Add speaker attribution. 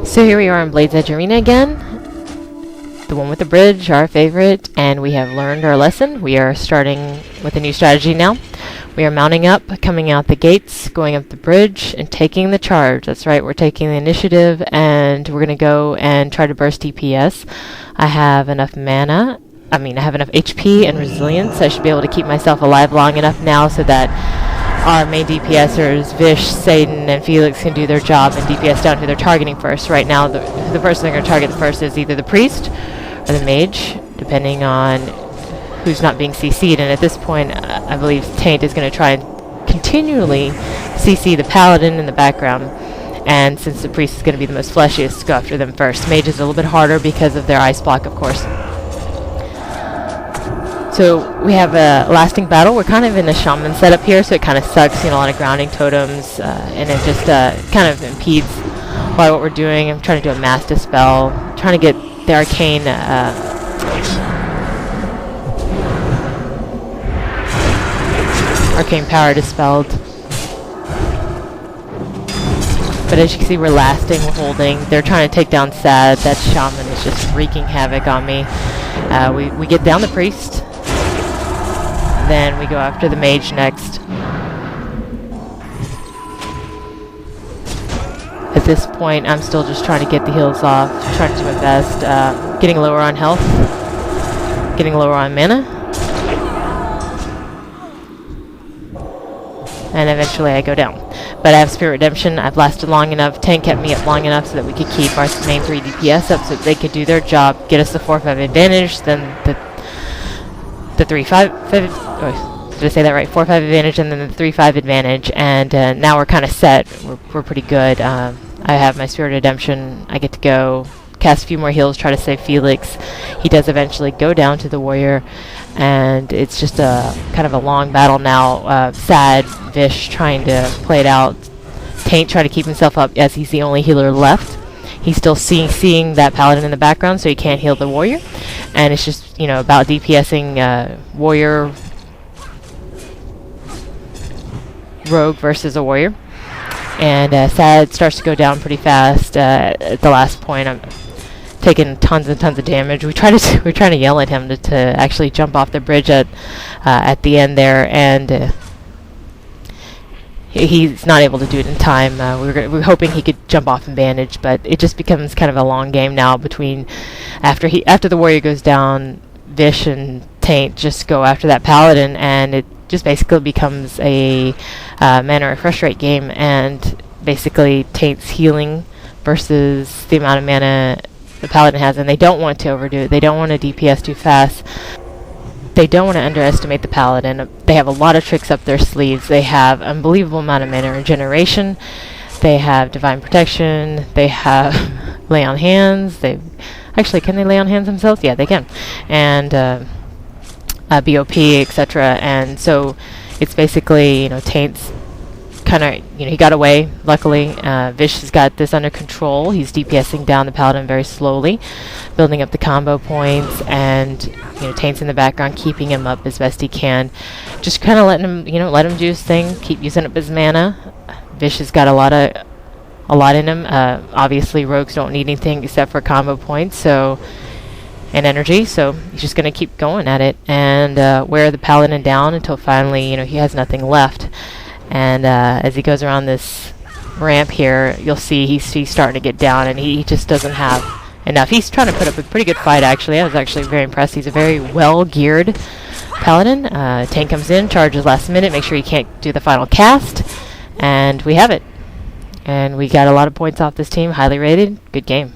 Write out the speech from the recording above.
Speaker 1: So here we are in Blades Edge Arena again, the one with the bridge, our favorite, and we have learned our lesson. We are starting with a new strategy now. We are mounting up, coming out the gates, going up the bridge, and taking the charge. That's right, we're taking the initiative, and we're going to go and try to burst DPS. I have enough mana. I have enough HP and resilience. I should be able to keep myself alive long enough now so that our main DPSers, Vish, Satan, and Felix can do their job and DPS down who they're targeting first. Right now, the person they're going to target first is either the priest or the mage, depending on who's not being CC'd. And at this point, I believe Taint is going to try and continually CC the paladin in the background. And since the priest is going to be the most fleshiest, go after them first. Mage is a little bit harder because of their ice block, of course. So we have a lasting battle. We're kind of in a shaman setup here, so it kind of sucks, a lot of grounding totems, and it just kind of impedes what we're doing. I'm trying to do a mass dispel, trying to get the arcane power dispelled. But as you can see, we're lasting, we're holding. They're trying to take down Sad. That shaman is just wreaking havoc on me. We get down the priest. Then we go after the mage next. At this point, I'm still just trying to get the heals off, trying to do my best, getting lower on health, getting lower on mana. And eventually I go down. But I have Spirit Redemption. I've lasted long enough. Tank kept me up long enough so that we could keep our main 3 DPS up so that they could do their job, get us the 4-5 advantage, then the 3-5, did I say that right? 4-5 advantage and then the 3-5 advantage, and now we're kind of set. We're pretty good. I have my Spirit Redemption. I get to go cast a few more heals, try to save Felix. He does eventually go down to the warrior, and it's just a kind of a long battle now. Sad, Vish trying to play it out. Taint trying to keep himself up as he's the only healer left. He's still seeing that paladin in the background, so he can't heal the warrior. And it's just, about DPSing warrior rogue versus a warrior. And Sad starts to go down pretty fast. At the last point, I'm taking tons and tons of damage. We're trying to yell at him to actually jump off the bridge at the end there, and he's not able to do it in time. We're hoping he could jump off and bandage, but it just becomes kind of a long game now between after the warrior goes down, Vish and Taint just go after that paladin, and it just basically becomes a mana refresh rate game, and basically Taint's healing versus the amount of mana the paladin has, and they don't want to overdo it. They don't want to DPS too fast. They don't want to underestimate the paladin. They have a lot of tricks up their sleeves. They have unbelievable amount of mana regeneration. They have divine protection. They have lay on hands. Can they lay on hands themselves? Yeah, they can. And BOP, etc. And so it's basically, Taint's kind of, he got away, luckily. Vish has got this under control. He's DPSing down the paladin very slowly, building up the combo points, and Taint's in the background keeping him up as best he can. Just kind of letting him, let him do his thing, keep using up his mana. Vish has got a lot in him. Obviously, rogues don't need anything except for combo points, and energy, so he's just going to keep going at it and wear the paladin down until finally, he has nothing left. And as he goes around this ramp here, you'll see he's starting to get down, and he just doesn't have enough. He's trying to put up a pretty good fight, actually. I was actually very impressed. He's a very well-geared paladin. Tank comes in, charges last minute, make sure he can't do the final cast, and we have it. And we got a lot of points off this team, highly rated. Good game.